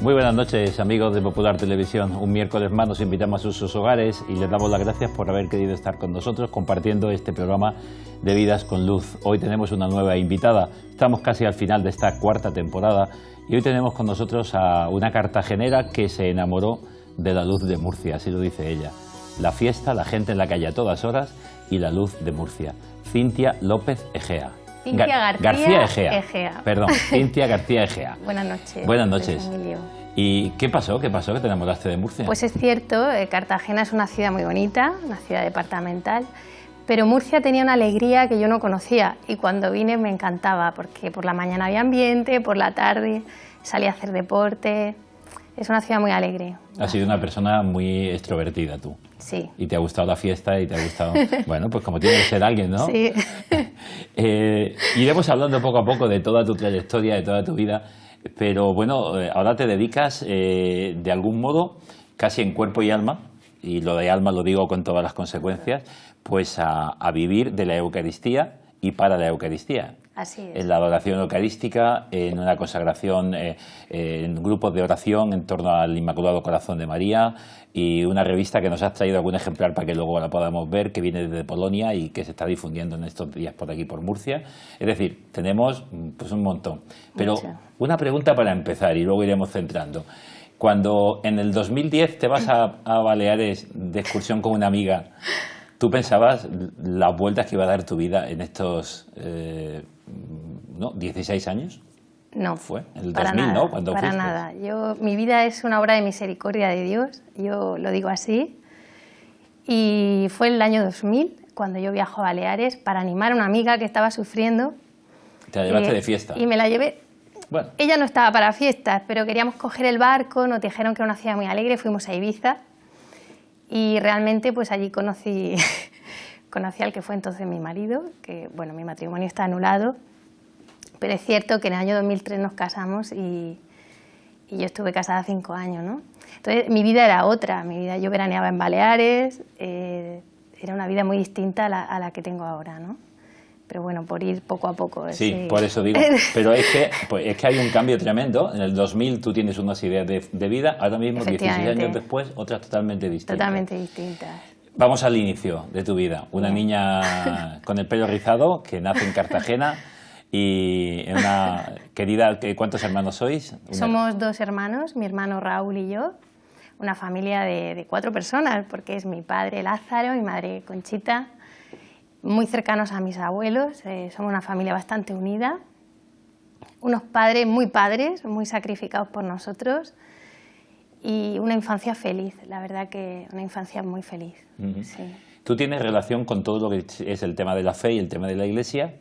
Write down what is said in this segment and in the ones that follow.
Muy buenas noches, amigos de Popular Televisión. Un miércoles más nos invitamos a sus hogares y les damos las gracias por haber querido estar con nosotros compartiendo este programa de Vidas con Luz. Hoy tenemos una nueva invitada. Estamos casi al final de esta cuarta temporada y hoy tenemos con nosotros a una cartagenera que se enamoró de la luz de Murcia, así lo dice ella. La fiesta, la gente en la calle a todas horas y la luz de Murcia. Cintia López Egea. Cintia García Egea. Perdón, Cintia García Egea. Buenas noches. Buenas noches. ¿Y qué pasó? ¿Qué pasó que te enamoraste de Murcia? Pues es cierto, Cartagena es una ciudad muy bonita, una ciudad departamental, pero Murcia tenía una alegría que yo no conocía y cuando vine me encantaba porque por la mañana había ambiente, por la tarde salía a hacer deporte. Es una ciudad muy alegre. Has sido una persona muy extrovertida tú. Sí. Y te ha gustado la fiesta y te ha gustado... Bueno, pues como tiene que ser alguien, ¿no? Sí. Iremos hablando poco a poco de toda tu trayectoria, de toda tu vida, pero bueno, ahora te dedicas de algún modo, casi en cuerpo y alma, y lo de alma lo digo con todas las consecuencias, pues a vivir de la Eucaristía y para la Eucaristía. Así es. En la adoración eucarística, en una consagración, en grupos de oración en torno al Inmaculado Corazón de María y una revista que nos has traído algún ejemplar para que luego la podamos ver, que viene desde Polonia y que se está difundiendo en estos días por aquí, por Murcia. Es decir, tenemos pues un montón. Pero una pregunta para empezar y luego iremos centrando. Cuando en el 2010 te vas a Baleares de excursión con una amiga, ¿tú pensabas las vueltas que iba a dar tu vida en estos 16 años? No, fue el para 2000, nada, ¿no? Cuando para fuiste. nada. Mi vida es una obra de misericordia de Dios, yo lo digo así. Y fue el año 2000 cuando yo viajo a Baleares para animar a una amiga que estaba sufriendo. Te la llevaste de fiesta. Y me la llevé. Bueno. Ella no estaba para fiestas, pero queríamos coger el barco, nos dijeron que era una ciudad muy alegre, fuimos a Ibiza y realmente pues allí conocí al que fue entonces mi marido, que bueno, mi matrimonio está anulado, pero es cierto que en el año 2003 nos casamos y yo estuve casada 5 años, ¿no? Entonces mi vida era otra, yo veraneaba en Baleares, era una vida muy distinta a la que tengo ahora, ¿no? Pero bueno, por ir poco a poco. Sí, por eso digo. Pero es que hay un cambio tremendo. En el 2000 tú tienes unas ideas de vida, ahora mismo, 16 años después, otras totalmente distintas. Totalmente distintas. Vamos al inicio de tu vida. Una niña con el pelo rizado que nace en Cartagena y una querida... ¿Cuántos hermanos sois? Somos 2 hermanos, mi hermano Raúl y yo. Una familia de 4 personas, porque es mi padre Lázaro, mi madre Conchita, muy cercanos a mis abuelos, somos una familia bastante unida, unos padres, muy sacrificados por nosotros y una infancia feliz, la verdad que una infancia muy feliz. Sí. Tú tienes relación con todo lo que es el tema de la fe y el tema de la Iglesia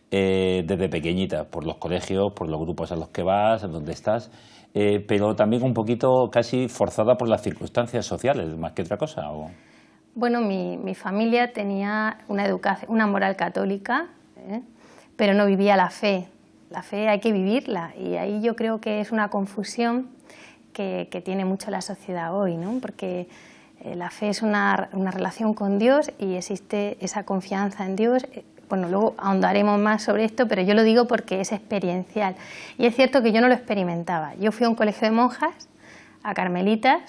desde pequeñita, por los colegios, por los grupos a los que vas, a donde estás, pero también un poquito casi forzada por las circunstancias sociales, más que otra cosa, ¿o? Bueno, mi familia tenía una moral católica, pero no vivía la fe. La fe hay que vivirla y ahí yo creo que es una confusión que tiene mucho la sociedad hoy, ¿no? Porque la fe es una relación con Dios y existe esa confianza en Dios. Bueno, luego ahondaremos más sobre esto, pero yo lo digo porque es experiencial. Y es cierto que yo no lo experimentaba. Yo fui a un colegio de monjas, a carmelitas,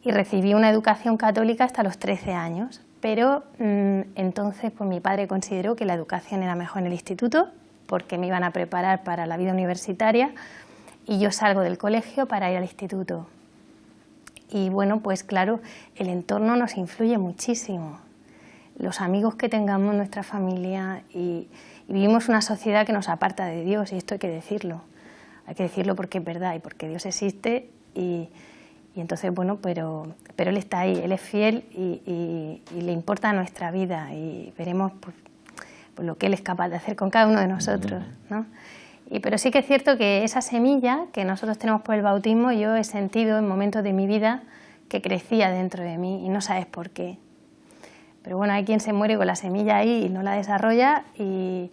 y recibí una educación católica hasta los 13 años, pero entonces pues mi padre consideró que la educación era mejor en el instituto porque me iban a preparar para la vida universitaria y yo salgo del colegio para ir al instituto. Y bueno, pues claro, el entorno nos influye muchísimo, los amigos que tengamos, nuestra familia y vivimos una sociedad que nos aparta de Dios y esto hay que decirlo porque es verdad y porque Dios existe y entonces, bueno, pero Él está ahí, Él es fiel y le importa nuestra vida y veremos pues, lo que Él es capaz de hacer con cada uno de nosotros, ¿no? Pero sí que es cierto que esa semilla que nosotros tenemos por el bautismo, yo he sentido en momentos de mi vida que crecía dentro de mí y no sabes por qué. Pero bueno, hay quien se muere con la semilla ahí y no la desarrolla y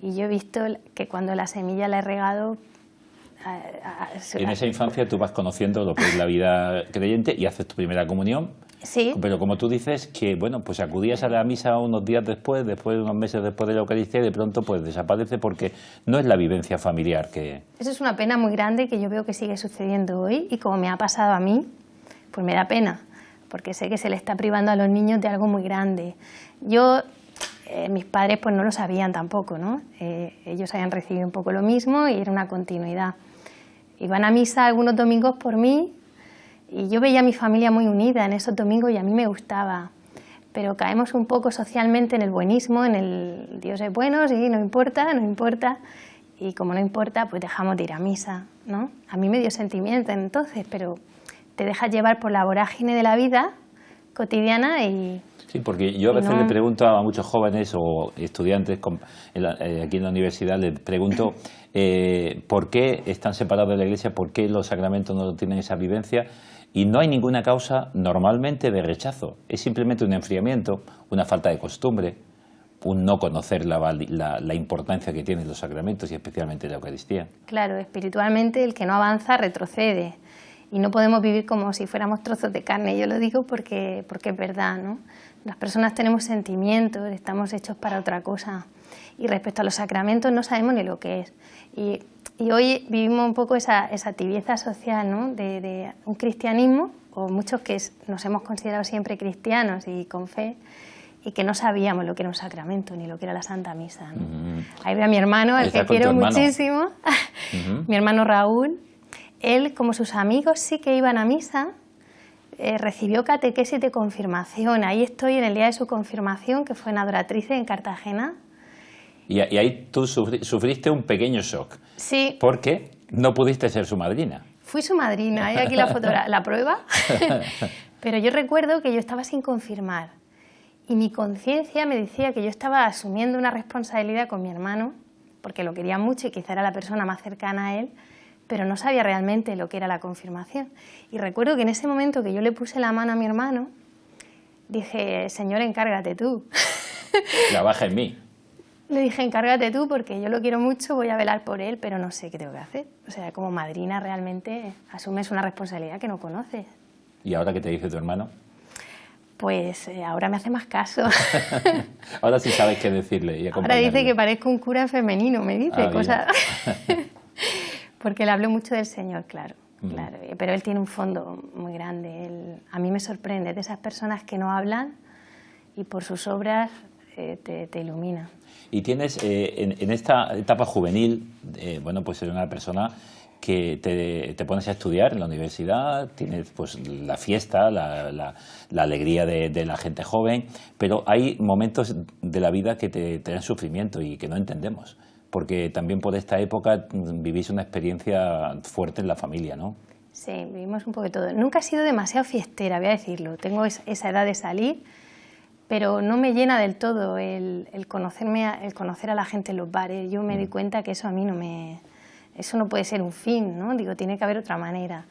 yo he visto que cuando la semilla la he regado... En esa infancia tú vas conociendo lo que es la vida creyente y haces tu primera comunión Sí. Pero como tú dices, que bueno, pues acudías a la misa unos días después, unos meses después de la Eucaristía, y de pronto pues desaparece porque no es la vivencia familiar que... Eso es una pena muy grande que yo veo que sigue sucediendo hoy, y como me ha pasado a mí, pues me da pena, porque sé que se le está privando a los niños de algo muy grande. Mis padres pues no lo sabían tampoco, ¿no? Ellos habían recibido un poco lo mismo y era una continuidad. Iban a misa algunos domingos por mí, y yo veía a mi familia muy unida en esos domingos y a mí me gustaba. Pero caemos un poco socialmente en el buenismo, en el Dios es bueno, sí, no importa, no importa. Y como no importa, pues dejamos de ir a misa, ¿no? A mí me dio sentimiento entonces, pero te dejas llevar por la vorágine de la vida cotidiana y... Sí, porque yo a veces le pregunto a muchos jóvenes o estudiantes aquí en la universidad, les pregunto por qué están separados de la Iglesia, por qué los sacramentos no tienen esa vivencia, y no hay ninguna causa normalmente de rechazo. Es simplemente un enfriamiento, una falta de costumbre, un no conocer la importancia que tienen los sacramentos y especialmente la Eucaristía. Claro, espiritualmente el que no avanza retrocede. Y no podemos vivir como si fuéramos trozos de carne. Yo lo digo porque es verdad, ¿no? Las personas tenemos sentimientos, estamos hechos para otra cosa. Y respecto a los sacramentos no sabemos ni lo que es. Y hoy vivimos un poco esa tibieza social, ¿no? De un cristianismo, o muchos que nos hemos considerado siempre cristianos y con fe, y que no sabíamos lo que era un sacramento ni lo que era la Santa Misa, ¿no? Ahí veo a mi hermano, al que quiero muchísimo, mi hermano Raúl. Él, como sus amigos, sí que iban a misa, recibió catequesis de confirmación. Ahí estoy en el día de su confirmación, que fue en Adoratrice, en Cartagena. Y ahí tú sufriste un pequeño shock. Sí. Porque no pudiste ser su madrina. Fui su madrina, hay aquí la prueba. Pero yo recuerdo que yo estaba sin confirmar. Y mi conciencia me decía que yo estaba asumiendo una responsabilidad con mi hermano, porque lo quería mucho y quizá era la persona más cercana a él, pero no sabía realmente lo que era la confirmación. Y recuerdo que en ese momento que yo le puse la mano a mi hermano, dije, Señor, encárgate tú. Trabaja en mí. Le dije, encárgate tú, porque yo lo quiero mucho, voy a velar por él, pero no sé qué tengo que hacer. O sea, como madrina realmente asumes una responsabilidad que no conoces. ¿Y ahora qué te dice tu hermano? Pues ahora me hace más caso. Ahora sí sabes qué decirle y ahora dice que parezco un cura femenino, me dice cosas... Porque le hablo mucho del Señor, claro, claro. Pero él tiene un fondo muy grande. A mí me sorprende, de esas personas que no hablan y por sus obras te ilumina. Y tienes, en esta etapa juvenil, bueno, pues eres una persona que te pones a estudiar en la universidad, tienes pues la fiesta, la alegría de la gente joven, pero hay momentos de la vida que te dan sufrimiento y que no entendemos. Porque también por esta época vivís una experiencia fuerte en la familia, ¿no? Sí, vivimos un poco de todo. Nunca he sido demasiado fiestera, voy a decirlo. Tengo esa edad de salir, pero no me llena del todo el conocer a la gente en los bares. Yo me di cuenta que eso a mí eso no puede ser un fin, ¿no? Digo, tiene que haber otra manera.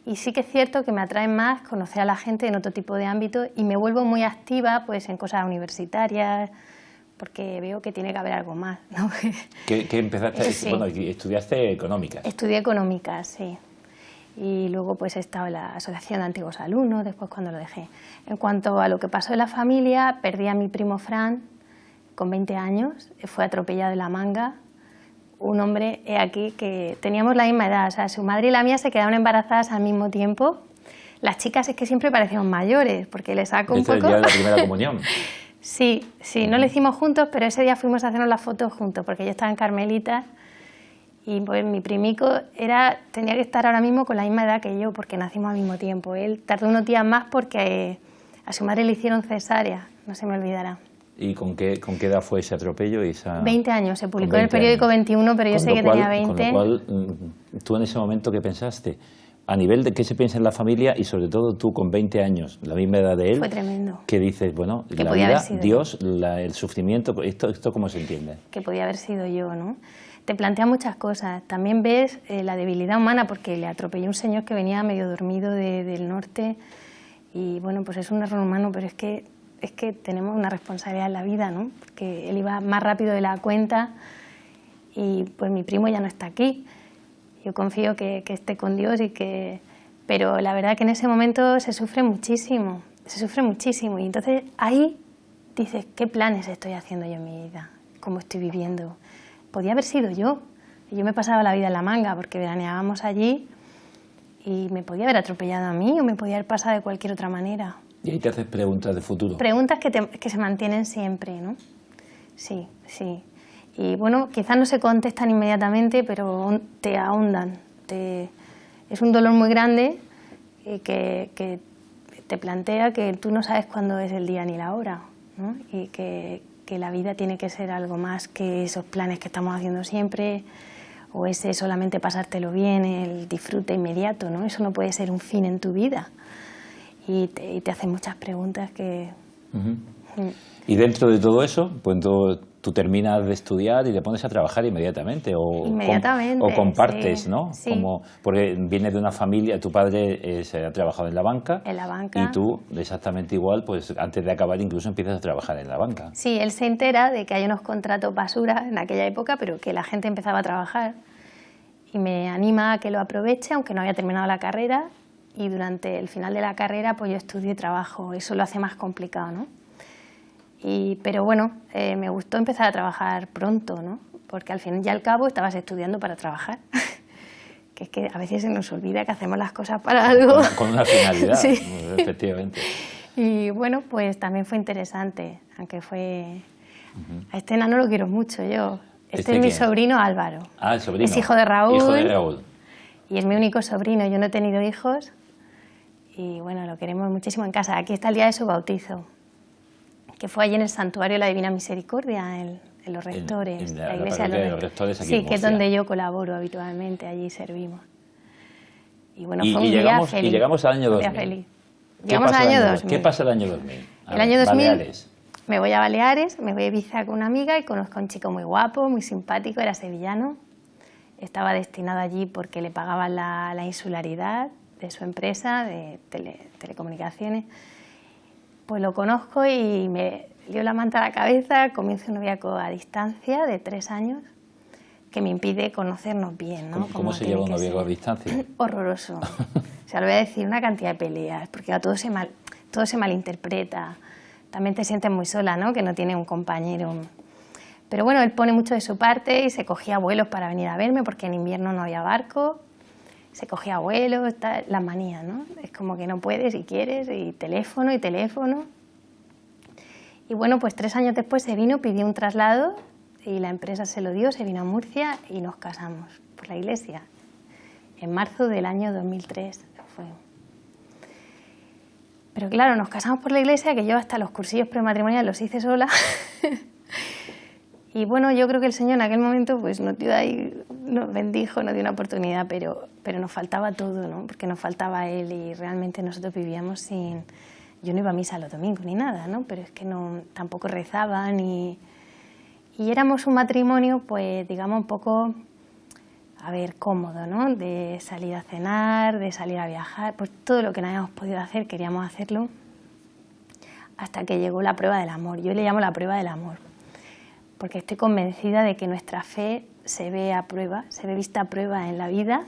Y sí que es cierto que me atrae más conocer a la gente en otro tipo de ámbitos y me vuelvo muy activa pues en cosas universitarias, porque veo que tiene que haber algo más, ¿no? ¿Qué empezaste? Sí. Bueno, estudiaste económicas. Estudié económicas, sí. Y luego pues he estado en la Asociación de Antiguos Alumnos, después cuando lo dejé. En cuanto a lo que pasó en la familia, perdí a mi primo Fran con 20 años, fue atropellado en La Manga. Un hombre aquí que teníamos la misma edad, o sea, su madre y la mía se quedaron embarazadas al mismo tiempo. Las chicas es que siempre parecíamos mayores, porque le saco un poco... ¿Este es el día de la primera comunión? Sí, no lo hicimos juntos, pero ese día fuimos a hacernos las fotos juntos, porque yo estaba en Carmelitas y pues mi primico tenía que estar ahora mismo con la misma edad que yo, porque nacimos al mismo tiempo. Él tardó unos días más porque a su madre le hicieron cesárea, no se me olvidará. ¿Y con qué edad fue ese atropello? 20 años, se publicó en el periódico 21, pero yo sé que tenía 20. Con lo cual, tú en ese momento, ¿qué pensaste? A nivel de qué se piensa en la familia y sobre todo tú con 20 años, la misma edad de él. Fue tremendo. ¿Qué dices? Bueno, que la vida, Dios, el sufrimiento, ¿esto cómo se entiende? Que podía haber sido yo, ¿no? Te plantea muchas cosas. También ves la debilidad humana, porque le atropelló un señor que venía medio dormido del norte y bueno, pues es un error humano, pero es que tenemos una responsabilidad en la vida, ¿no? Porque él iba más rápido de la cuenta y pues mi primo ya no está aquí. Yo confío que esté con Dios pero la verdad que en ese momento se sufre muchísimo. se sufre muchísimo. Y entonces ahí dices, ¿qué planes estoy haciendo yo en mi vida? ¿Cómo estoy viviendo? Podía haber sido yo. Yo me pasaba la vida en La Manga porque veraneábamos allí y me podía haber atropellado a mí o me podía haber pasado de cualquier otra manera. Y ahí te haces preguntas de futuro. Preguntas que se mantienen siempre, ¿no? Sí, sí. Y bueno, quizás no se contestan inmediatamente, pero te ahondan. Es un dolor muy grande que te plantea que tú no sabes cuándo es el día ni la hora, ¿no? Y que la vida tiene que ser algo más que esos planes que estamos haciendo siempre, o ese solamente pasártelo bien, el disfrute inmediato, ¿no? Eso no puede ser un fin en tu vida. Y te hacen muchas preguntas que... Y dentro de todo eso, pues tú terminas de estudiar y te pones a trabajar inmediatamente o compartes, sí, ¿no? Sí. Porque vienes de una familia, tu padre se ha trabajado en la banca. En la banca. Y tú, exactamente igual, pues antes de acabar incluso empiezas a trabajar en la banca. Sí, él se entera de que hay unos contratos basura en aquella época, pero que la gente empezaba a trabajar y me anima a que lo aproveche, aunque no había terminado la carrera, y durante el final de la carrera pues yo estudio y trabajo, eso lo hace más complicado, ¿no? Pero bueno, me gustó empezar a trabajar pronto, ¿no? Porque al fin y al cabo estabas estudiando para trabajar. Que es que a veces se nos olvida que hacemos las cosas para algo. Con una finalidad, Sí. efectivamente. Y bueno, pues también fue interesante, aunque fue... A este enano lo quiero mucho yo. Este es mi sobrino Álvaro. Ah, el sobrino. Es hijo de Raúl. Hijo de Raúl. Y es mi único sobrino, yo no he tenido hijos. Y bueno, lo queremos muchísimo en casa. Aquí está el día de su bautizo, que fue allí en el Santuario de la Divina Misericordia, en los Rectores, en la iglesia de los Rectores aquí sí, en que es Murcia. donde yo colaboro habitualmente, allí servimos. Y bueno, fue un y día feliz. Y llegamos al año 2000. Un día feliz. Llegamos al año 2000. ¿Qué pasa el año 2000? El año 2000 Baleares. me voy a Baleares, me voy a Ibiza con una amiga y conozco a un chico muy guapo, muy simpático, era sevillano. Estaba destinado allí porque le pagaban la insularidad de su empresa de telecomunicaciones. Pues lo conozco y me lío la manta a la cabeza, comienzo un noviazgo a distancia de 3 años que me impide conocernos bien, ¿no? ¿Cómo se lleva un noviazgo a distancia? Horroroso. O sea, lo voy a decir, una cantidad de peleas, porque todo se malinterpreta. También te sientes muy sola, ¿no? Que no tiene un compañero. Pero bueno, él pone mucho de su parte y se cogía vuelos para venir a verme, porque en invierno no había barco. Se cogía vuelos, las manías, ¿no? Es como que no puedes y quieres, y teléfono y teléfono. Y bueno, pues 3 años después se vino, pidió un traslado y la empresa se lo dio, se vino a Murcia y nos casamos por la iglesia. En marzo del año 2003 fue. Pero claro, nos casamos por la iglesia, que yo hasta los cursillos prematrimoniales los hice sola. Y bueno, yo creo que el Señor en aquel momento pues nos dio ahí, nos bendijo, nos dio una oportunidad, pero nos faltaba todo, ¿no? Porque nos faltaba Él y realmente nosotros vivíamos sin... Yo no iba a misa los domingos ni nada, ¿no? Pero es que tampoco rezaba ni... Y éramos un matrimonio, pues digamos un poco, a ver, cómodo, ¿no? De salir a cenar, de salir a viajar, pues todo lo que no habíamos podido hacer queríamos hacerlo hasta que llegó la prueba del amor. Yo le llamo la prueba del amor, porque estoy convencida de que nuestra fe se ve a prueba, se ve vista a prueba en la vida,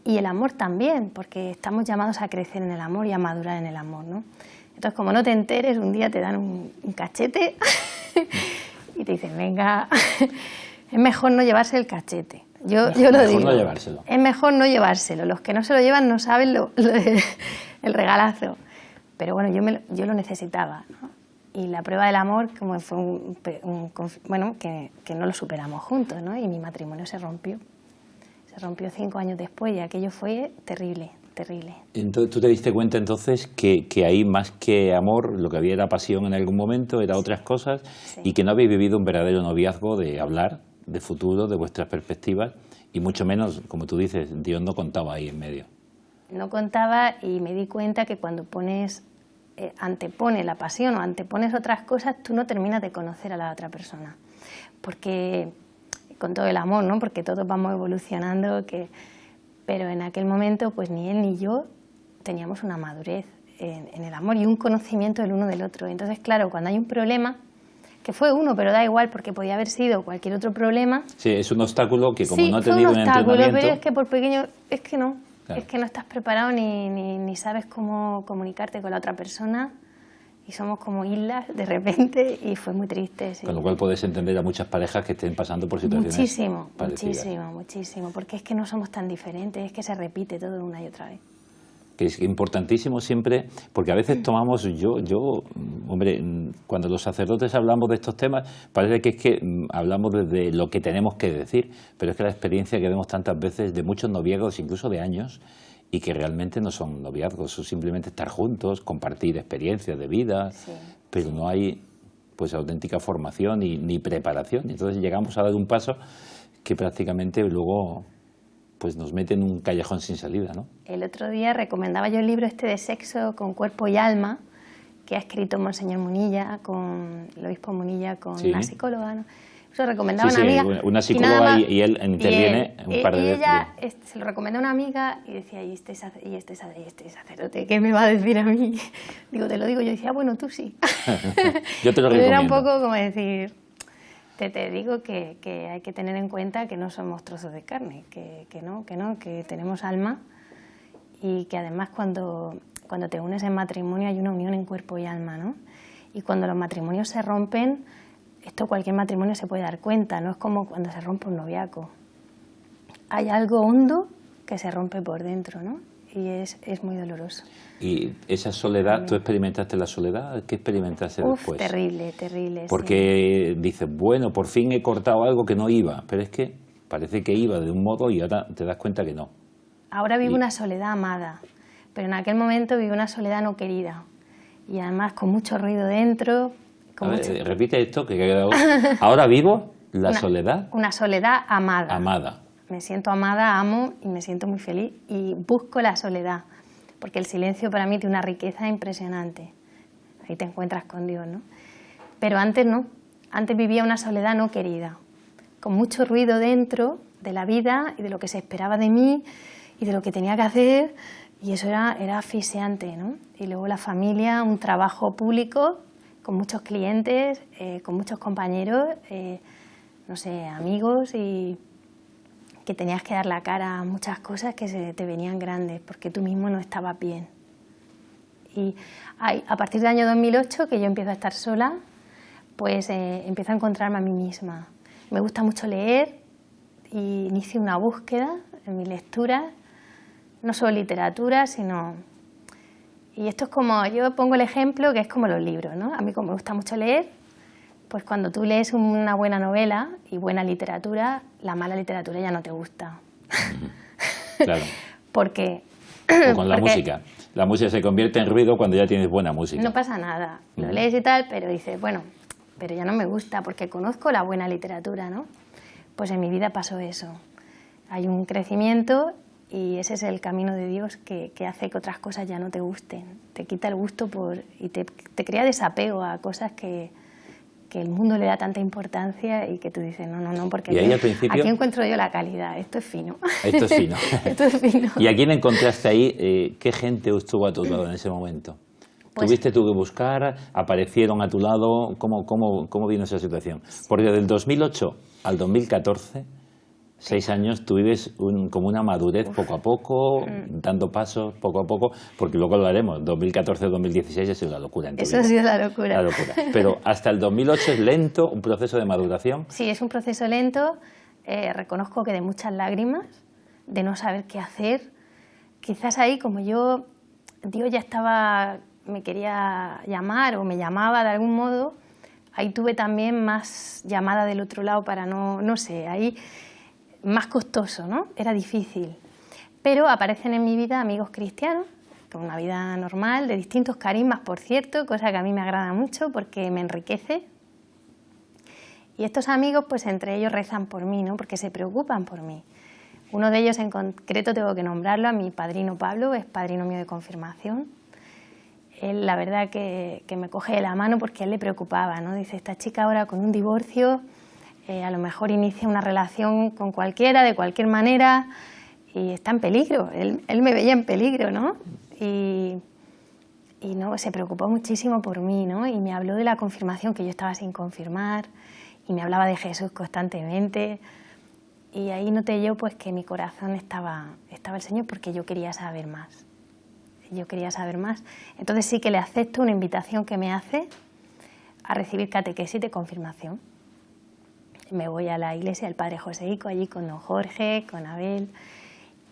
y el amor también, porque estamos llamados a crecer en el amor y a madurar en el amor, ¿no? Entonces, como no te enteres, un día te dan un cachete y te dicen, venga, es mejor no llevarse el cachete. Yo lo digo. Mejor no llevárselo. Es mejor no llevárselo. Los que no se lo llevan no saben el regalazo. Pero bueno, yo lo necesitaba, ¿no? Y la prueba del amor, como fue bueno, que no lo superamos juntos, ¿no? Y mi matrimonio se rompió. Se rompió 5 años después y aquello fue terrible, terrible. Entonces, ¿tú te diste cuenta entonces que ahí más que amor, lo que había era pasión en algún momento, era otras cosas, Sí. y que no habéis vivido un verdadero noviazgo de hablar de futuro, de vuestras perspectivas, y mucho menos, como tú dices, Dios no contaba ahí en medio? No contaba y me di cuenta que cuando antepones la pasión o antepones otras cosas, tú no terminas de conocer a la otra persona. Porque, con todo el amor, ¿no? Porque todos vamos evolucionando, pero en aquel momento pues ni él ni yo teníamos una madurez en el amor y un conocimiento del uno del otro. Entonces, claro, cuando hay un problema, que fue uno, pero da igual porque podía haber sido cualquier otro problema. Sí, es un obstáculo que como sí, no ha fue tenido un obstáculo, entrenamiento... pero es que por pequeño, es que no. Claro. Es que no estás preparado ni sabes cómo comunicarte con la otra persona y somos como islas de repente y fue muy triste. Sí. Con lo cual puedes entender a muchas parejas que estén pasando por situaciones parecidas. Muchísimo, porque es que no somos tan diferentes, es que se repite todo una y otra vez. Que es importantísimo siempre, porque a veces tomamos, hombre, cuando los sacerdotes hablamos de estos temas, parece que es que hablamos desde lo que tenemos que decir, pero es que la experiencia que vemos tantas veces de muchos noviazgos, incluso de años, y que realmente no son noviazgos, son simplemente estar juntos, compartir experiencias de vida, Sí. pero no hay pues auténtica formación ni preparación. Y entonces llegamos a dar un paso que prácticamente luego pues nos mete en un callejón sin salida, ¿no? El otro día recomendaba yo el libro este de Sexo con cuerpo y alma, que ha escrito Monseñor Munilla, con el obispo Munilla, con Sí. una psicóloga, ¿no? Eso recomendaba Sí, a una sí, amiga. una y psicóloga nada más- y él interviene un par de y veces. ella se lo recomendó a una amiga y decía, y este sacerdote, ¿qué me va a decir a mí? Digo, te lo digo. Yo decía, bueno, tú sí. Yo te lo Y era un recomiendo. poco como decir, te digo que hay que tener en cuenta que no somos trozos de carne, que tenemos alma y que además cuando te unes en matrimonio hay una unión en cuerpo y alma, ¿no? Y cuando los matrimonios se rompen, esto cualquier matrimonio se puede dar cuenta, no es como cuando se rompe un noviazgo. Hay algo hondo que se rompe por dentro, ¿no? Y es muy doloroso. Y esa soledad, ¿tú experimentaste la soledad? ¿Qué experimentaste Uf, después? terrible. Porque dices, bueno, por fin he cortado algo que no iba, pero es que parece que iba de un modo y ahora te das cuenta que no. Ahora vivo una soledad amada, pero en aquel momento viví una soledad no querida. Y además con mucho ruido dentro. A ver, repite esto que he quedado. Ahora vivo la soledad Una soledad amada. amada. Me siento amada, amo y me siento muy feliz y busco la soledad, porque el silencio para mí tiene una riqueza impresionante. Ahí te encuentras con Dios, ¿no? Pero antes no, antes vivía una soledad no querida, con mucho ruido dentro de la vida y de lo que se esperaba de mí y de lo que tenía que hacer, y eso era asfixiante, ¿no? Y luego la familia, un trabajo público con muchos clientes, con muchos compañeros, no sé, amigos, y que tenías que dar la cara a muchas cosas que se te venían grandes porque tú mismo no estabas bien. Y a partir del año 2008, que yo empiezo a estar sola, pues empiezo a encontrarme a mí misma. Me gusta mucho leer y inicio una búsqueda en mi lectura, no solo literatura, sino... Y esto es como, yo pongo el ejemplo que es como los libros, ¿no? A mí como me gusta mucho leer, pues cuando tú lees una buena novela y buena literatura, la mala literatura ya no te gusta. Claro. Porque... O con la música. La música se convierte en ruido cuando ya tienes buena música. No pasa nada, lo lees y tal, pero dices, bueno, pero ya no me gusta porque conozco la buena literatura, ¿no? Pues en mi vida pasó eso. Hay un crecimiento y ese es el camino de Dios que hace que otras cosas ya no te gusten. Te quita el gusto y te crea desapego a cosas que el mundo le da tanta importancia y que tú dices, no, porque aquí encuentro yo la calidad, esto es fino. Esto es fino. Esto es fino. ¿Y a quién encontraste ahí? ¿Qué gente estuvo a tu lado en ese momento? Pues, ¿Tuviste tú que buscar? ¿Aparecieron a tu lado? ¿Cómo vino esa situación? Porque del 2008 al 2014, 6 años, tú vives como una madurez poco a poco, dando pasos poco a poco, porque luego lo haremos. 2014-2016 ha sido la locura en tu vida. Eso ha sido la locura. La locura. Pero hasta el 2008 es lento, un proceso de maduración. Sí, es un proceso lento. Reconozco que de muchas lágrimas, de no saber qué hacer. Quizás ahí, como Dios ya estaba, me quería llamar o me llamaba de algún modo, ahí tuve también más llamada del otro lado para no sé, ahí más costoso, ¿no? Era difícil. Pero aparecen en mi vida amigos cristianos, con una vida normal, de distintos carismas, por cierto, cosa que a mí me agrada mucho porque me enriquece. Y estos amigos, pues entre ellos rezan por mí, ¿no? Porque se preocupan por mí. Uno de ellos en concreto tengo que nombrarlo, a mi padrino Pablo, es padrino mío de confirmación. Él, la verdad, que me coge de la mano porque a él le preocupaba, ¿no? Dice, esta chica ahora con un divorcio, a lo mejor inicia una relación con cualquiera, de cualquier manera, y está en peligro. Él me veía en peligro, ¿no? Y no, se preocupó muchísimo por mí, ¿no? Y me habló de la confirmación, que yo estaba sin confirmar, y me hablaba de Jesús constantemente. Y ahí noté yo pues que mi corazón estaba el Señor, porque yo quería saber más. Yo quería saber más. Entonces sí que le acepto una invitación que me hace a recibir catequesis de confirmación. Me voy a la iglesia del Padre Joseico, allí con don Jorge, con Abel,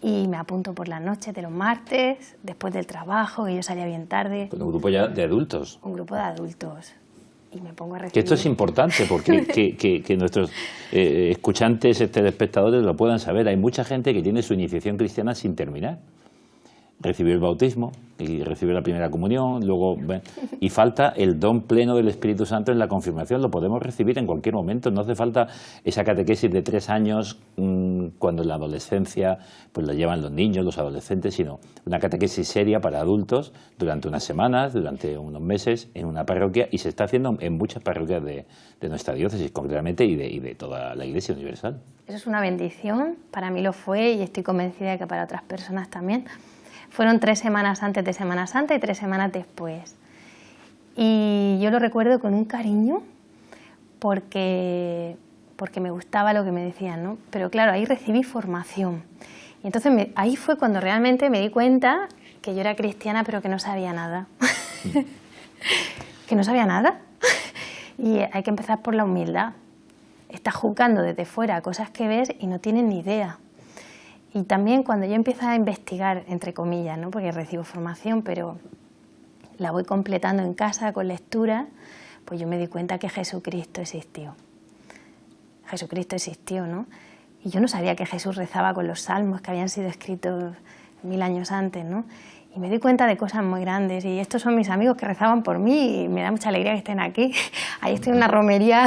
y me apunto por las noches de los martes, después del trabajo, que yo salía bien tarde. Con un grupo ya de adultos. Un grupo de adultos. Y me pongo a recibir. Que esto es importante porque que nuestros escuchantes, telespectadores lo puedan saber. Hay mucha gente que tiene su iniciación cristiana sin terminar. Recibió el bautismo y recibió la primera comunión, luego y falta el don pleno del Espíritu Santo en la confirmación. Lo podemos recibir en cualquier momento, no hace falta esa catequesis de 3 años cuando en la adolescencia pues la llevan los niños, los adolescentes, sino una catequesis seria para adultos durante unas semanas, durante unos meses en una parroquia, y se está haciendo en muchas parroquias de nuestra diócesis concretamente y de toda la Iglesia universal. Eso es una bendición, para mí lo fue y estoy convencida de que para otras personas también. Fueron 3 semanas antes de Semana Santa y 3 semanas después. Y yo lo recuerdo con un cariño porque me gustaba lo que me decían, ¿no? Pero claro, ahí recibí formación. Y entonces ahí fue cuando realmente me di cuenta que yo era cristiana pero que no sabía nada. Que no sabía nada. Y hay que empezar por la humildad. Estás juzgando desde fuera cosas que ves y no tienes ni idea. Y también cuando yo empiezo a investigar, entre comillas, ¿no? Porque recibo formación, pero la voy completando en casa con lectura, pues yo me di cuenta que Jesucristo existió. Jesucristo existió, ¿no? Y yo no sabía que Jesús rezaba con los salmos que habían sido escritos 1000 años antes, ¿no? Y me di cuenta de cosas muy grandes. Y estos son mis amigos que rezaban por mí y me da mucha alegría que estén aquí. Ahí estoy en una romería,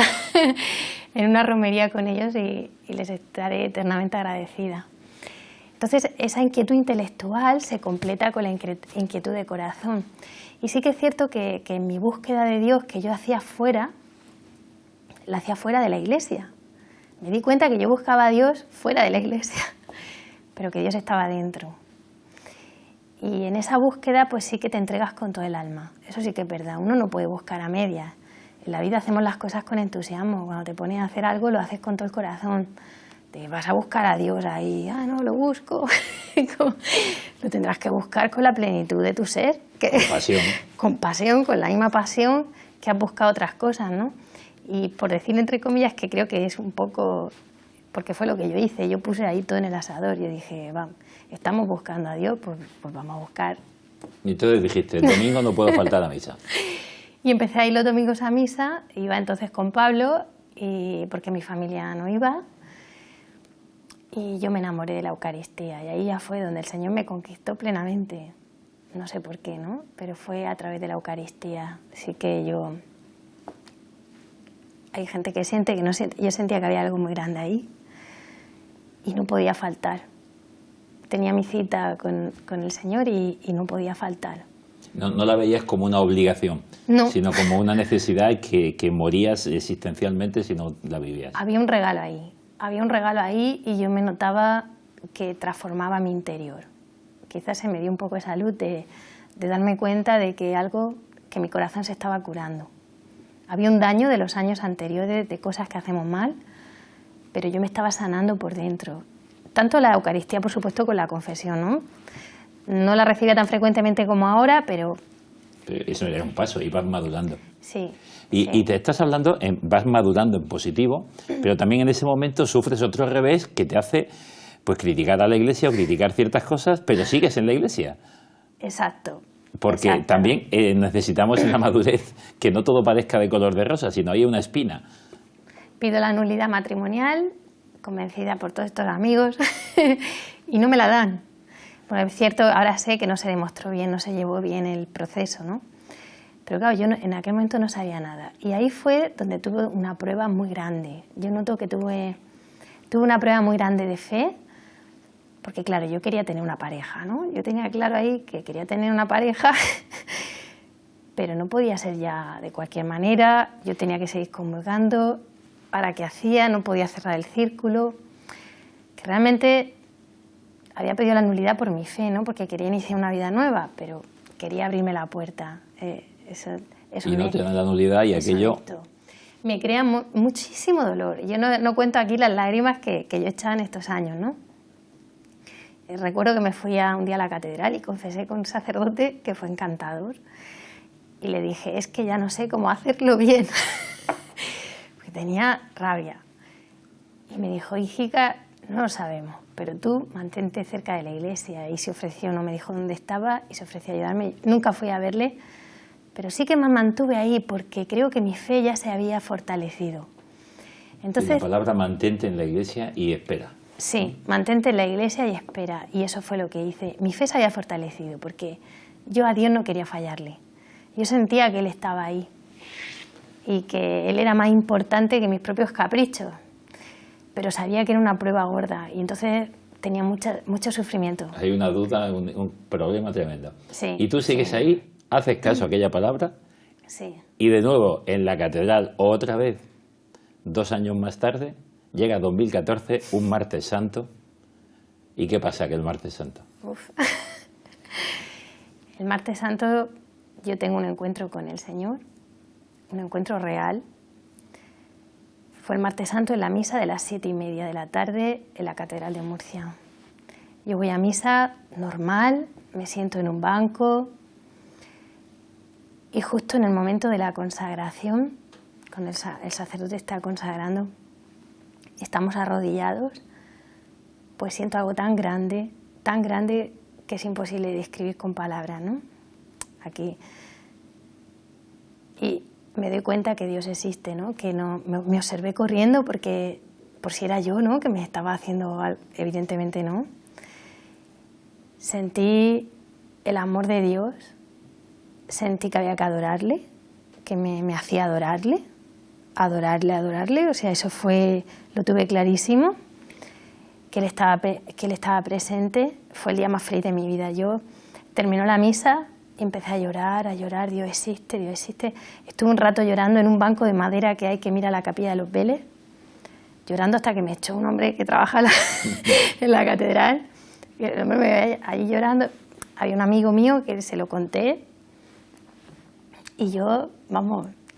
con ellos y les estaré eternamente agradecida. Entonces, esa inquietud intelectual se completa con la inquietud de corazón. Y sí que es cierto que en mi búsqueda de Dios que yo hacía fuera, la hacía fuera de la iglesia. Me di cuenta que yo buscaba a Dios fuera de la iglesia, pero que Dios estaba dentro. Y en esa búsqueda pues sí que te entregas con todo el alma. Eso sí que es verdad, uno no puede buscar a medias. En la vida hacemos las cosas con entusiasmo. Cuando te pones a hacer algo lo haces con todo el corazón. Te vas a buscar a Dios ahí, no, lo busco. Lo tendrás que buscar con la plenitud de tu ser. Con pasión. Con pasión, con la misma pasión que has buscado otras cosas, ¿no? Y por decir entre comillas que creo que es un poco, porque fue lo que yo hice, yo puse ahí todo en el asador, yo dije, vamos, estamos buscando a Dios, pues vamos a buscar. Y entonces dijiste, el domingo no puedo faltar a misa. Y empecé a ir los domingos a misa, iba entonces con Pablo, porque mi familia no iba. Y yo me enamoré de la Eucaristía y ahí ya fue donde el Señor me conquistó plenamente. No sé por qué, ¿no? Pero fue a través de la Eucaristía. Así que hay gente que siente que no siente. Yo sentía que había algo muy grande ahí y no podía faltar. Tenía mi cita con el Señor y no podía faltar. No la veías como una obligación, no, sino como una necesidad que morías existencialmente si no la vivías. Había un regalo ahí. Había un regalo ahí y yo me notaba que transformaba mi interior. Quizás se me dio un poco esa luz de darme cuenta de que que mi corazón se estaba curando. Había un daño de los años anteriores, de cosas que hacemos mal, pero yo me estaba sanando por dentro. Tanto la Eucaristía, por supuesto, con la confesión, ¿no? No la recibía tan frecuentemente como ahora, pero eso era un paso, ibas madurando. Sí. Y te estás hablando, vas madurando en positivo, pero también en ese momento sufres otro revés que te hace pues criticar a la Iglesia o criticar ciertas cosas, pero sigues en la Iglesia. Exacto. Porque también necesitamos en la madurez que no todo parezca de color de rosa, sino hay una espina. Pido la nulidad matrimonial, convencida por todos estos amigos, y no me la dan. Bueno, es cierto, ahora sé que no se demostró bien, no se llevó bien el proceso, ¿no? Pero claro, yo en aquel momento no sabía nada. Y ahí fue donde tuve una prueba muy grande. Yo noto que tuve una prueba muy grande de fe, porque claro, yo quería tener una pareja, ¿no? Yo tenía claro ahí que quería tener una pareja, pero no podía ser ya de cualquier manera. Yo tenía que seguir comulgando. ¿Para qué hacía? No podía cerrar el círculo. Que realmente había pedido la nulidad por mi fe, ¿no? Porque quería iniciar una vida nueva, pero quería abrirme la puerta. Y no te dan la nulidad y aquello... me crea muchísimo dolor. Yo no cuento aquí las lágrimas que yo he echado en estos años, ¿no? Recuerdo que me fui un día a la catedral y confesé con un sacerdote que fue encantador. Y le dije, es que ya no sé cómo hacerlo bien. Porque tenía rabia. Y me dijo, hijica, no lo sabemos, pero tú mantente cerca de la iglesia. Y se ofreció, no me dijo dónde estaba y se ofreció a ayudarme. Nunca fui a verle, pero sí que me mantuve ahí porque creo que mi fe ya se había fortalecido. Entonces, y la palabra mantente en la iglesia y espera. Sí, mantente en la iglesia y espera. Y eso fue lo que hice. Mi fe se había fortalecido porque yo a Dios no quería fallarle. Yo sentía que Él estaba ahí y que Él era más importante que mis propios caprichos. Pero sabía que era una prueba gorda y entonces tenía mucho sufrimiento. Hay una duda, un problema tremendo. Sí, y tú sigues ahí, haces caso a aquella palabra sí. y de nuevo en la catedral otra vez, 2 años más tarde, llega 2014, un martes santo. ¿Y qué pasa aquel martes santo? Uf. El martes santo yo tengo un encuentro con el Señor, un encuentro real. Fue el martes santo en la misa de las 7:30 de la tarde en la Catedral de Murcia. Yo voy a misa normal, me siento en un banco y justo en el momento de la consagración, cuando el sacerdote está consagrando, estamos arrodillados, pues siento algo tan grande que es imposible de describir con palabras, ¿no? Aquí. Y me doy cuenta que Dios existe, ¿no? Que no me observé corriendo porque por si era yo, ¿no? Que me estaba haciendo algo, evidentemente no. Sentí el amor de Dios, sentí que había que adorarle, que me hacía adorarle, o sea, eso fue, lo tuve clarísimo, que él estaba presente, fue el día más feliz de mi vida. Yo terminó la misa y empecé a llorar, Dios existe, Dios existe. Estuve un rato llorando en un banco de madera que hay que mira la capilla de los Vélez, llorando hasta que me echó un hombre que trabaja en la catedral, y el hombre me veía ahí llorando. Había un amigo mío que se lo conté y yo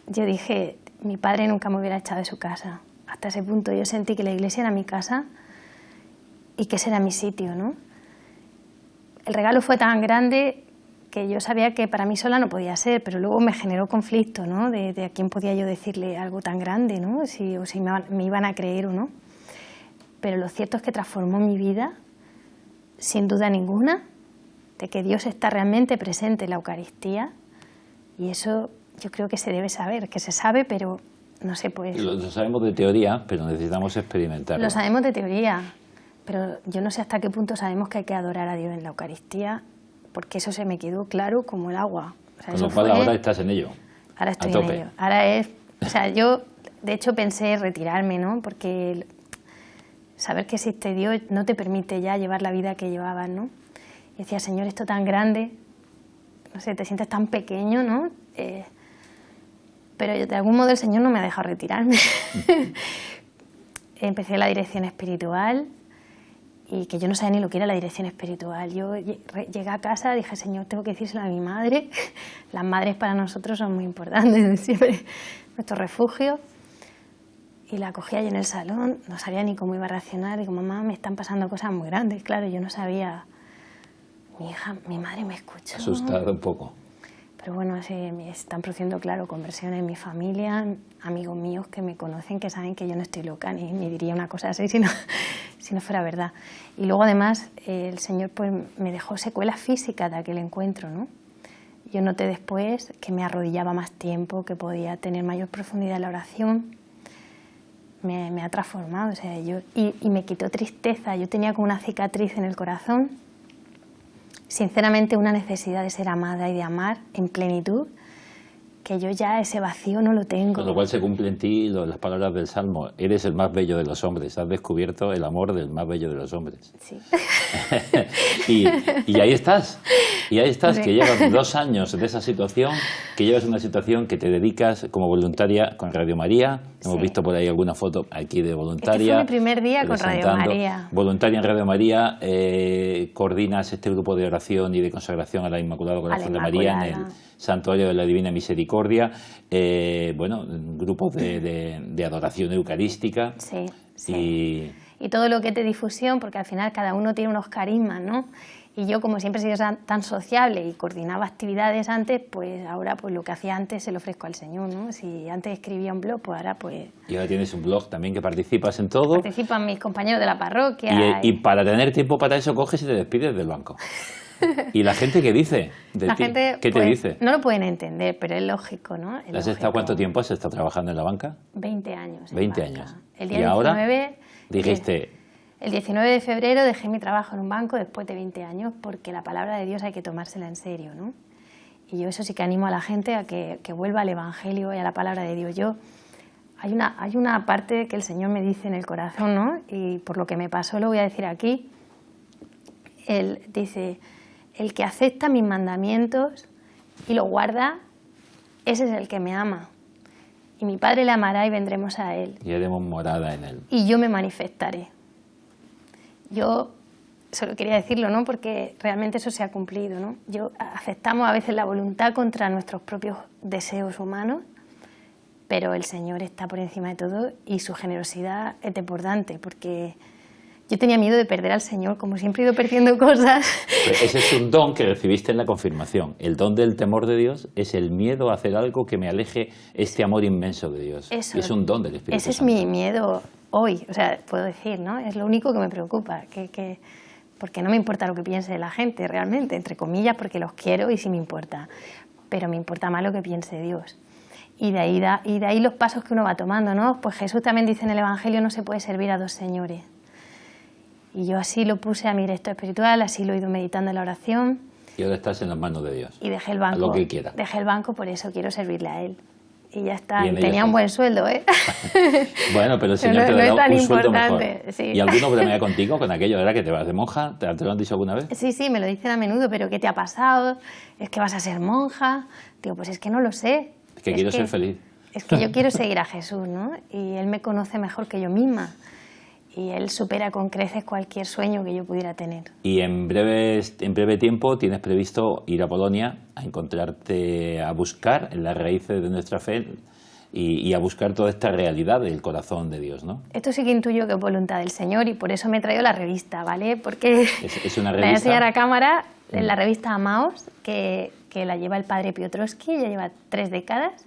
dije, mi padre nunca me hubiera echado de su casa. Hasta ese punto yo sentí que la iglesia era mi casa y que ese era mi sitio, ¿no? El regalo fue tan grande que yo sabía que para mí sola no podía ser, pero luego me generó conflicto, ¿no? De a quién podía yo decirle algo tan grande, ¿no? O si me iban a creer o no. Pero lo cierto es que transformó mi vida, sin duda ninguna, de que Dios está realmente presente en la Eucaristía, y eso yo creo que se debe saber, que se sabe, pero no se puede. Lo sabemos de teoría, pero necesitamos experimentarlo. Lo sabemos de teoría, pero yo no sé hasta qué punto sabemos que hay que adorar a Dios en la Eucaristía, porque eso se me quedó claro como el agua. O sea, con lo cual ahora estás en ello. Ahora estoy en ello. Ahora o sea, yo de hecho pensé retirarme, ¿no? Porque saber que existe Dios no te permite ya llevar la vida que llevabas, ¿no? Y decía, Señor, esto tan grande, no sé, te sientes tan pequeño, ¿no? Pero de algún modo el Señor no me ha dejado retirarme. Empecé la dirección espiritual y que yo no sabía ni lo que era la dirección espiritual. Yo llegué a casa, dije, Señor, tengo que decírselo a mi madre. Las madres para nosotros son muy importantes, siempre nuestro refugio. Y la cogí allí en el salón, no sabía ni cómo iba a reaccionar. Digo, mamá, me están pasando cosas muy grandes. Claro, yo no sabía. Mi madre me escuchó. Asustado un poco. Pero bueno, me están produciendo, claro, conversiones en mi familia, amigos míos que me conocen, que saben que yo no estoy loca, ni diría una cosa así si no fuera verdad. Y luego, además, el Señor pues, me dejó secuelas físicas de aquel encuentro, ¿no? Yo noté después que me arrodillaba más tiempo, que podía tener mayor profundidad en la oración. Me ha transformado, o sea, y me quitó tristeza. Yo tenía como una cicatriz en el corazón, sinceramente una necesidad de ser amada y de amar en plenitud, que yo ya ese vacío no lo tengo. Con lo cual se cumple en ti las palabras del Salmo, eres el más bello de los hombres, has descubierto el amor del más bello de los hombres. Sí. y ahí estás. Y ahí estás, Sí. que llevas 2 años de esa situación, que llevas una situación que te dedicas como voluntaria con Radio María. Hemos Sí. visto por ahí alguna foto aquí de voluntaria. Este fue mi primer día con Radio presentando. María. Voluntaria en Radio María, coordinas este grupo de oración y de consagración a la Inmaculada Corazón de María en el Inmaculada. Santuario de la Divina Misericordia. Bueno, grupos de adoración eucarística. Sí, sí. Y todo lo que es de difusión, porque al final cada uno tiene unos carismas, ¿no? Y yo, como siempre he sido tan sociable y coordinaba actividades antes, pues ahora pues lo que hacía antes se lo ofrezco al Señor, ¿no? Si antes escribía un blog, pues ahora pues... Y ahora tienes un blog también que participas en todo. Participan mis compañeros de la parroquia. Y para tener tiempo para eso coges y te despides del banco. ¿Y la gente qué dice de La ti? gente, ¿Qué te pues, dice? no lo pueden entender, pero es lógico, ¿no? Es ¿Has lógico. estado cuánto tiempo has estado trabajando en la banca? 20 años. en 20 banca. años. El día Y ahora 19, dijiste, el 19 de febrero dejé mi trabajo en un banco después de 20 años porque la palabra de Dios hay que tomársela en serio, ¿no? Y yo eso sí que animo a la gente a que vuelva al Evangelio y a la palabra de Dios. Hay una parte que el Señor me dice en el corazón, ¿no? Y por lo que me pasó lo voy a decir aquí. Él dice, el que acepta mis mandamientos y lo guarda, ese es el que me ama. Y mi Padre le amará y vendremos a él. y haremos morada en él. Y yo me manifestaré. Yo solo quería decirlo, ¿no? Porque realmente eso se ha cumplido, ¿no? Aceptamos a veces la voluntad contra nuestros propios deseos humanos, pero el Señor está por encima de todo y su generosidad es desbordante, porque yo tenía miedo de perder al Señor, como siempre he ido perdiendo cosas. Pero ese es un don que recibiste en la confirmación. El don del temor de Dios es el miedo a hacer algo que me aleje este amor inmenso de Dios. Eso, y es un don del Espíritu ese Santo. es mi miedo hoy, o sea, puedo decir, ¿no? Es lo único que me preocupa, porque no me importa lo que piense la gente realmente, entre comillas, porque los quiero y sí me importa, pero me importa más lo que piense Dios. Y de ahí los pasos que uno va tomando, ¿no? Pues Jesús también dice en el Evangelio, no se puede servir a dos señores. Y yo así lo puse a mi director espiritual, así lo he ido meditando en la oración. Y ahora estás en las manos de Dios. Y dejé el banco. Haz lo que quiera. Dejé el banco, por eso quiero servirle a él. Y ya está. Y en Y ello tenía un estás. buen sueldo, ¿eh? Bueno, pero el Pero Señor no- te no ha es dado tan un sueldo mejor. importante, sí. ¿Y alguno bromea contigo con aquello? ¿Era que te vas de monja? ¿Te lo han dicho alguna vez? Sí, sí, me lo dicen a menudo, pero ¿qué te ha pasado? ¿Es que vas a ser monja? Digo, pues es que no lo sé. Es que quiero ser feliz. Es que yo quiero seguir a Jesús, ¿no? Y Él me conoce mejor que yo misma. Y Él supera con creces cualquier sueño que yo pudiera tener. Y en breve tiempo tienes previsto ir a Polonia a encontrarte, a buscar en las raíces de nuestra fe y a buscar toda esta realidad del corazón de Dios, ¿no? Esto sí que intuyo que es voluntad del Señor y por eso me he traído la revista, ¿vale? Porque Es una la voy a revista. enseñar a cámara en la revista Amaos, que la lleva el padre Piotrowski, ya lleva 3 décadas,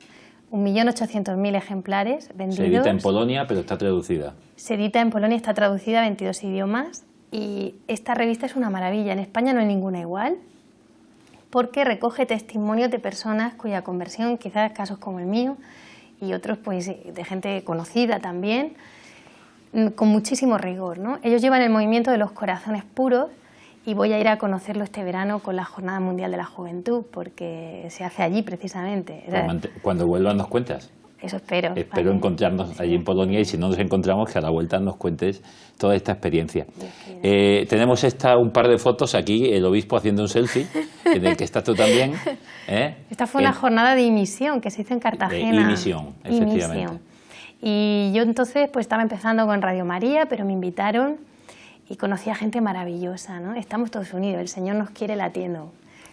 1.800.000 ejemplares vendidos. Se edita en Polonia, pero está traducida. Se edita en Polonia, está traducida a 22 idiomas y esta revista es una maravilla. En España no hay ninguna igual porque recoge testimonios de personas cuya conversión, quizás casos como el mío y otros pues de gente conocida también, con muchísimo rigor, ¿no? Ellos llevan el movimiento de los corazones puros y voy a ir a conocerlo este verano con la Jornada Mundial de la Juventud porque se hace allí precisamente. O sea, Cuando vuelvas nos cuentas. eso espero. Espero ¿vale? encontrarnos allí en Polonia y si no nos encontramos, que a la vuelta nos cuentes toda esta experiencia. Tenemos un par de fotos aquí, el obispo haciendo un selfie, en el que estás tú también. Esta fue una jornada de imisión que se hizo en Cartagena. Imisión, efectivamente. Imisión. Y yo entonces pues estaba empezando con Radio María, pero me invitaron y conocí a gente maravillosa, ¿no? Estamos todos unidos, el Señor nos quiere latiendo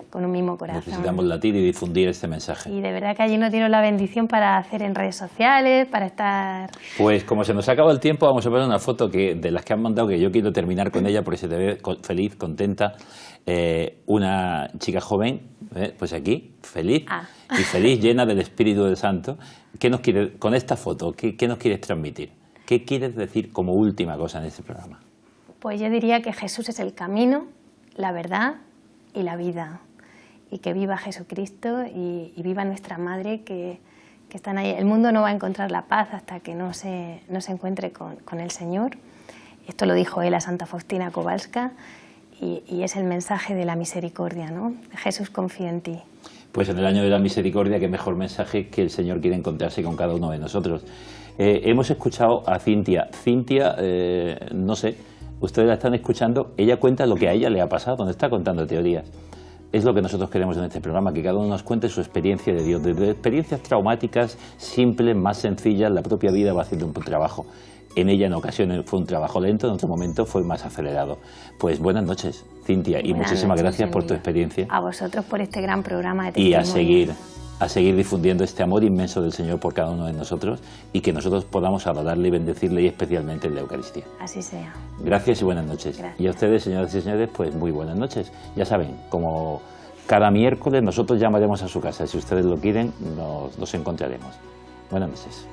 con un mismo corazón. Necesitamos latir y difundir este mensaje. Y de verdad que allí no tiene la bendición para hacer en redes sociales, para estar... Pues como se nos acaba el tiempo, vamos a ver una foto de las que han mandado, que yo quiero terminar con ella porque se te ve feliz, contenta. Una chica joven, pues aquí, feliz, y feliz, llena del Espíritu del Santo. ¿Qué nos quieres, con esta foto, qué nos quieres transmitir? ¿Qué quieres decir como última cosa en este programa? Pues yo diría que Jesús es el camino, la verdad y la vida. Y que viva Jesucristo y viva nuestra Madre que están ahí. El mundo no va a encontrar la paz hasta que no se encuentre con el Señor. Esto lo dijo él a Santa Faustina Kowalska y es el mensaje de la misericordia, ¿no? Jesús, confía en ti. Pues en el año de la misericordia, qué mejor mensaje que el Señor quiere encontrarse con cada uno de nosotros. Hemos escuchado a Cintia. Cintia, no sé, ustedes la están escuchando, ella cuenta lo que a ella le ha pasado, nos está contando teorías. es lo que nosotros queremos en este programa, que cada uno nos cuente su experiencia de Dios, desde experiencias traumáticas, simples, más sencillas. La propia vida va haciendo un trabajo. En ella, en ocasiones, fue un trabajo lento, en otro momento fue más acelerado. Pues buenas noches, Cintia, y muchísimas gracias por tu experiencia. A vosotros por este gran programa de testimonio. Y a seguir difundiendo este amor inmenso del Señor por cada uno de nosotros, y que nosotros podamos adorarle y bendecirle, y especialmente en la Eucaristía. Así sea. Gracias y buenas noches. Gracias. Y a ustedes, señoras y señores, pues muy buenas noches. Ya saben, como cada miércoles nosotros llamaremos a su casa. Si ustedes lo quieren, nos encontraremos. Buenas noches.